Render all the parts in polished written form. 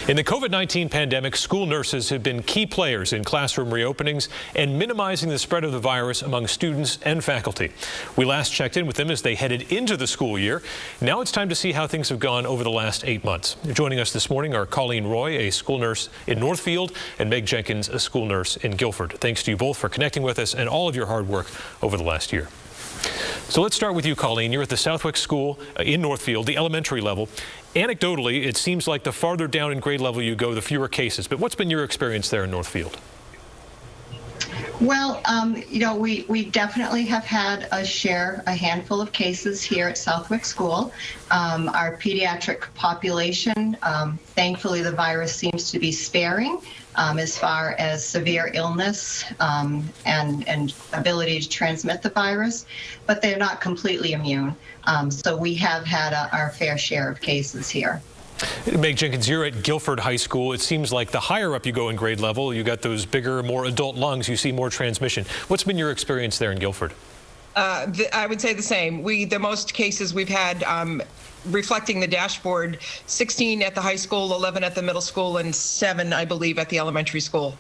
In the COVID-19 pandemic, school nurses have been key players in classroom reopenings and minimizing the spread of the virus among students and faculty. We last checked in with them as they headed into the school year. Now it's time to see how things have gone over the last 8 months. Joining us this morning are Colleen Roy, a school nurse in Northfield, and Meg Jenkins, a school nurse in Guilford. Thanks to you both for connecting with us and all of your hard work over the last year. So let's start with you, Colleen. You're at the Southwick School in Northfield, the elementary level. Anecdotally, it seems like the farther down in grade level you go, the fewer cases. But what's been your experience there in Northfield? Well, we definitely have had a handful of cases here at Southwick School. Our pediatric population, thankfully the virus seems to be sparing as far as severe illness and ability to transmit the virus, but they're not completely immune. So we have had our fair share of cases here. Meg Jenkins, you're at Guilford High School. It seems like the higher up you go in grade level, you got those bigger, more adult lungs, you see more transmission. What's been your experience there in Guilford? I would say the same. The most cases we've had, reflecting the dashboard, 16 at the high school, 11 at the middle school, and 7, I believe, at the elementary school.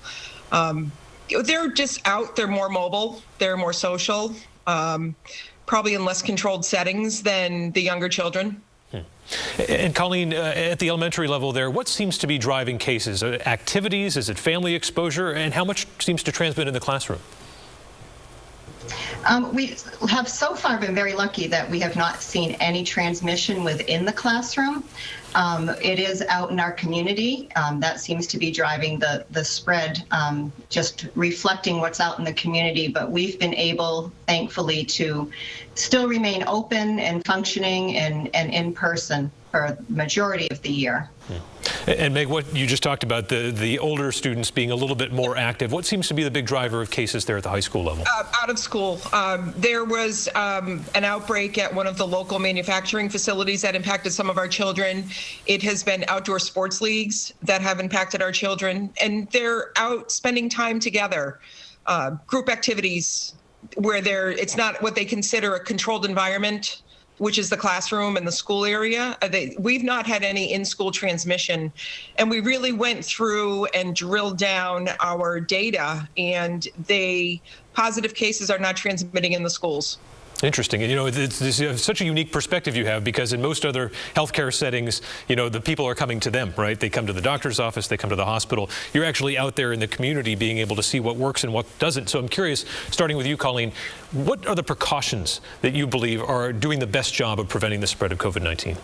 They're just out, they're more mobile, they're more social, probably in less controlled settings than the younger children. And Colleen, at the elementary level there, what seems to be driving cases? Activities? Is it family exposure? And how much seems to transmit in the classroom? We have so far been very lucky that we have not seen any transmission within the classroom. It is out in our community. That seems to be driving the spread, just reflecting what's out in the community. But we've been able, thankfully, to still remain open and functioning and in person for the majority of the year. And Meg, what you just talked about, the older students being a little bit more active, what seems to be the big driver of cases there at the high school level? Out of school. There was an outbreak at one of the local manufacturing facilities that impacted some of our children. It has been outdoor sports leagues that have impacted our children, and they're out spending time together. Group activities where it's not what they consider a controlled environment, which is the classroom and the school area. We've not had any in-school transmission, and we really went through and drilled down our data, and positive cases are not transmitting in the schools. Interesting. And, it's such a unique perspective you have, because in most other healthcare settings, the people are coming to them, right? They come to the doctor's office, they come to the hospital. You're actually out there in the community being able to see what works and what doesn't. So I'm curious, starting with you, Colleen, what are the precautions that you believe are doing the best job of preventing the spread of COVID-19?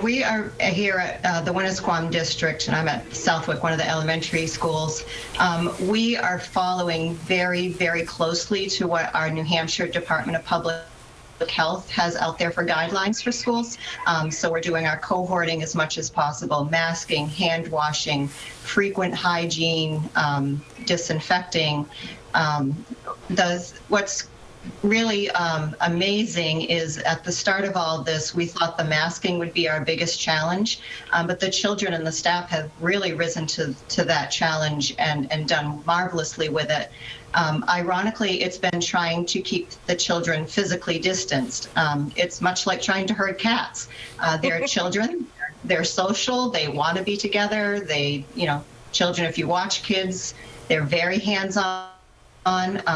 We are here at the Winnisquam District, and I'm at Southwick, one of the elementary schools. We are following very, very closely to what our New Hampshire Department of Public Health has out there for guidelines for schools. So we're doing our cohorting as much as possible, masking, hand washing, frequent hygiene, disinfecting. What's really amazing is at the start of all this, we thought the masking would be our biggest challenge, but the children and the staff have really risen to that challenge and done marvelously with it. Ironically, it's been trying to keep the children physically distanced. It's much like trying to herd cats. They're children, they're social, they want to be together. Children, if you watch kids, they're very hands-on.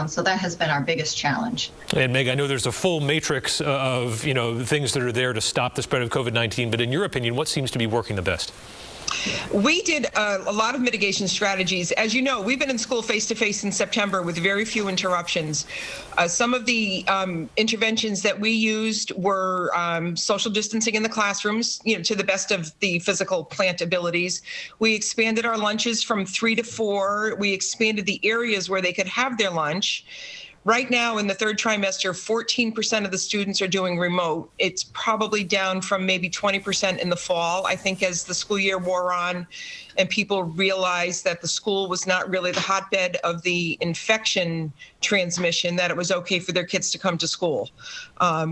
So that has been our biggest challenge. And Meg, I know there's a full matrix of things that are there to stop the spread of COVID-19, but in your opinion, what seems to be working the best? We did a lot of mitigation strategies. As you know, we've been in school face-to-face in September with very few interruptions. Some of the interventions that we used were social distancing in the classrooms, to the best of the physical plant abilities. We expanded our lunches from 3 to 4. We expanded the areas where they could have their lunch. Right now, in the third trimester, 14% of the students are doing remote. It's probably down from maybe 20% in the fall. I think as the school year wore on and people realized that the school was not really the hotbed of the infection transmission, that it was okay for their kids to come to school.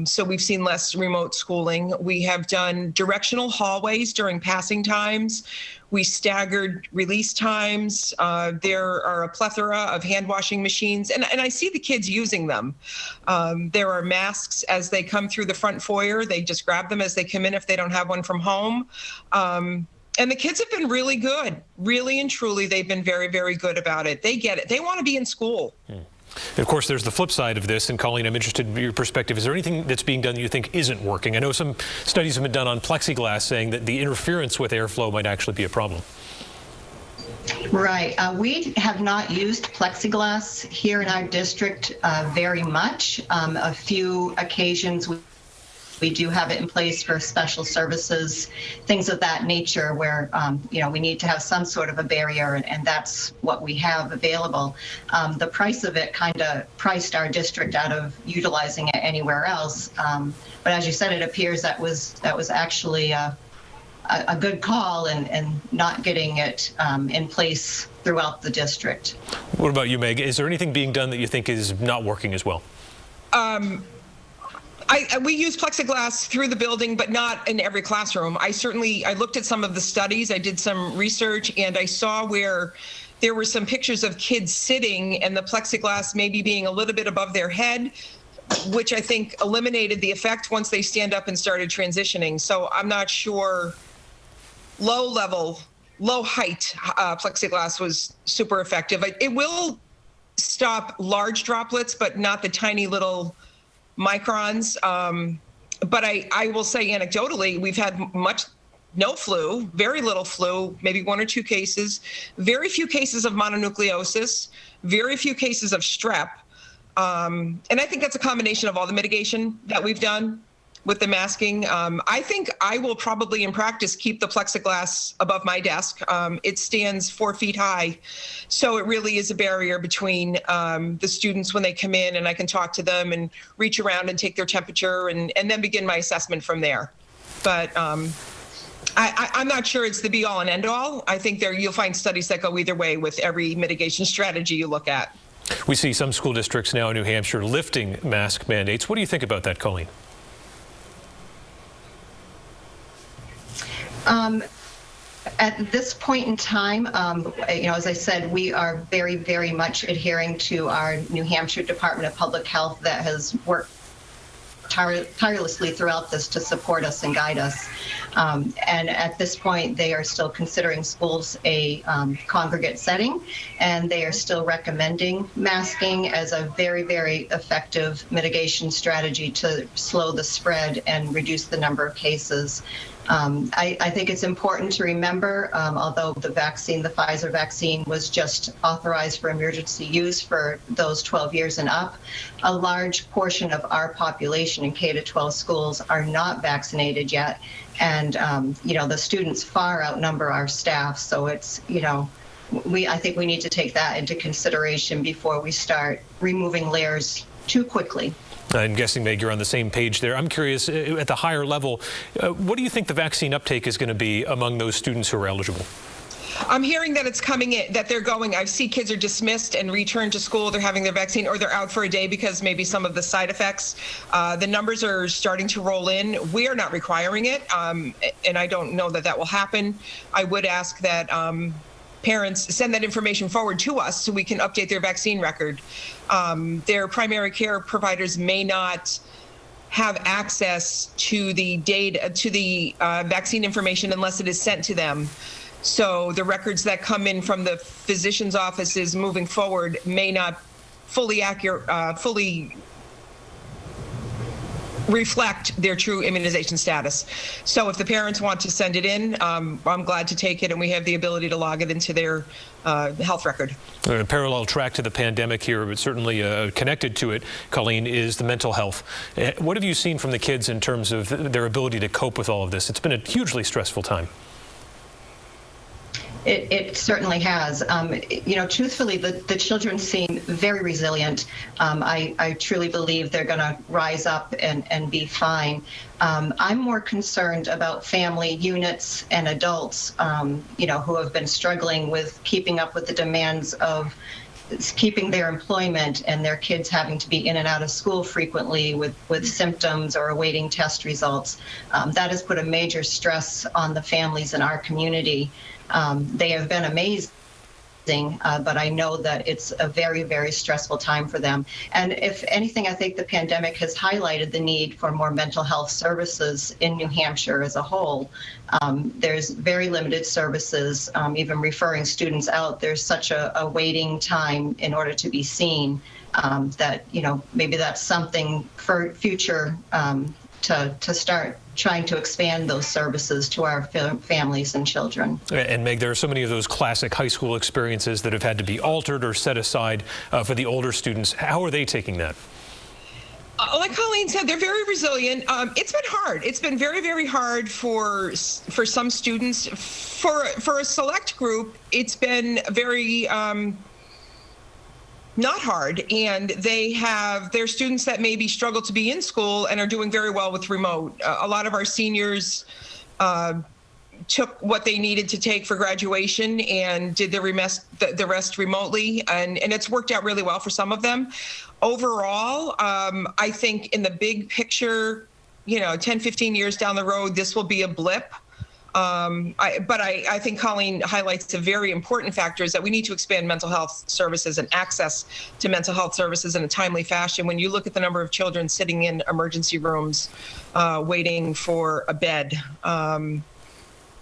So we've seen less remote schooling. We have done directional hallways during passing times. We staggered release times. There are a plethora of hand washing machines, and I see the kids using them. There are masks as they come through the front foyer. They just grab them as they come in if they don't have one from home. And the kids have been really good, really and truly. They've been very, very good about it. They get it. They want to be in school. And of course, there's the flip side of this. And Colleen, I'm interested in your perspective. Is there anything that's being done that you think isn't working? I know some studies have been done on plexiglass saying that the interference with airflow might actually be a problem. Right. We have not used plexiglass here in our district very much. A few occasions we do have it in place for special services, things of that nature where, we need to have some sort of a barrier, and that's what we have available. The price of it kind of priced our district out of utilizing it anywhere else. But as you said, it appears that was actually a good call and not getting it in place throughout the district. What about you, Meg? Is there anything being done that you think is not working as well? We use plexiglass through the building, but not in every classroom. I looked at some of the studies, I did some research, and I saw where there were some pictures of kids sitting and the plexiglass maybe being a little bit above their head, which I think eliminated the effect once they stand up and started transitioning. So I'm not sure. Low height plexiglass was super effective. It will stop large droplets, but not the tiny little microns. But I will say anecdotally, we've had no flu, very little flu, maybe 1 or 2 cases, very few cases of mononucleosis, very few cases of strep. And I think that's a combination of all the mitigation that we've done with the masking. I think I will probably in practice keep the plexiglass above my desk. It stands 4 feet high. So it really is a barrier between the students when they come in, and I can talk to them and reach around and take their temperature and then begin my assessment from there. But I'm not sure it's the be all and end all. I think you'll find studies that go either way with every mitigation strategy you look at. We see some school districts now in New Hampshire lifting mask mandates. What do you think about that, Colleen? At this point in time, as I said, we are very, very much adhering to our New Hampshire Department of Public Health that has worked tirelessly throughout this to support us and guide us. And at this point, they are still considering schools a congregate setting, and they are still recommending masking as a very, very effective mitigation strategy to slow the spread and reduce the number of cases. I think it's important to remember, although the Pfizer vaccine was just authorized for emergency use for those 12 years and up, a large portion of our population in K-12 schools are not vaccinated yet. And, the students far outnumber our staff. So it's, I think we need to take that into consideration before we start removing layers too quickly. I'm guessing, Meg, you're on the same page there. I'm curious, at the higher level, what do you think the vaccine uptake is going to be among those students who are eligible? I'm hearing that it's coming in, that they're going. I see kids are dismissed and returned to school. They're having their vaccine, or they're out for a day because maybe some of the side effects. The numbers are starting to roll in. We are not requiring it, and I don't know that will happen. I would ask that parents send that information forward to us so we can update their vaccine record. Their primary care providers may not have access to the data, to the vaccine information unless it is sent to them. So the records that come in from the physician's offices moving forward may not fully reflect their true immunization status. So if the parents want to send it in, I'm glad to take it, and we have the ability to log it into their health record. A parallel track to the pandemic here, but certainly connected to it, Colleen, is the mental health. What have you seen from the kids in terms of their ability to cope with all of this? It's been a hugely stressful time. It certainly has. Truthfully, the children seem very resilient. I truly believe they're going to rise up and be fine. I'm more concerned about family units and adults, who have been struggling with keeping up with the demands of keeping their employment and their kids having to be in and out of school frequently with symptoms or awaiting test results. That has put a major stress on the families in our community. They have been amazing but I know that it's a very, very stressful time for them. And if anything, I think the pandemic has highlighted the need for more mental health services in New Hampshire as a whole. There's very limited services, even referring students out. There's such a waiting time in order to be seen that, maybe that's something for future to start trying to expand those services to our families and children. And Meg, there are so many of those classic high school experiences that have had to be altered or set aside for the older students. How are they taking that? Like Colleen said, they're very resilient. It's been hard. It's been very, very hard for some students. For a select group, it's been very not hard, and they have their students that maybe struggle to be in school and are doing very well with remote. A lot of our seniors took what they needed to take for graduation and did the rest remotely, and it's worked out really well for some of them. Overall, I think in the big picture, 10, 15 years down the road, this will be a blip. But I think Colleen highlights a very important factor is that we need to expand mental health services and access to mental health services in a timely fashion. When you look at the number of children sitting in emergency rooms waiting for a bed,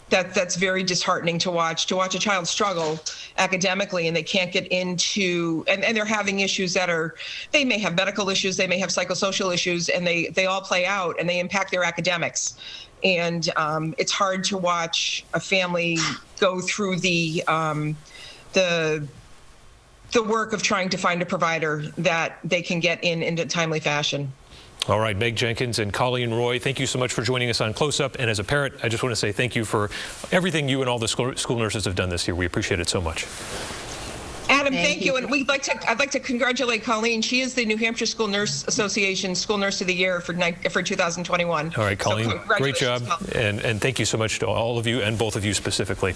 that's very disheartening to watch a child struggle academically and they can't get into, and they're having issues they may have medical issues, they may have psychosocial issues, and they all play out and they impact their academics. And it's hard to watch a family go through the work of trying to find a provider that they can get in a timely fashion. All right, Meg Jenkins and Colleen Roy, thank you so much for joining us on Close Up. And as a parent, I just want to say thank you for everything you and all the school nurses have done this year. We appreciate it so much. Adam, thank you. And I'd like to congratulate Colleen. She is the New Hampshire School Nurse Association School Nurse of the Year for 2021. All right, Colleen, So great job. And thank you so much to all of you and both of you specifically.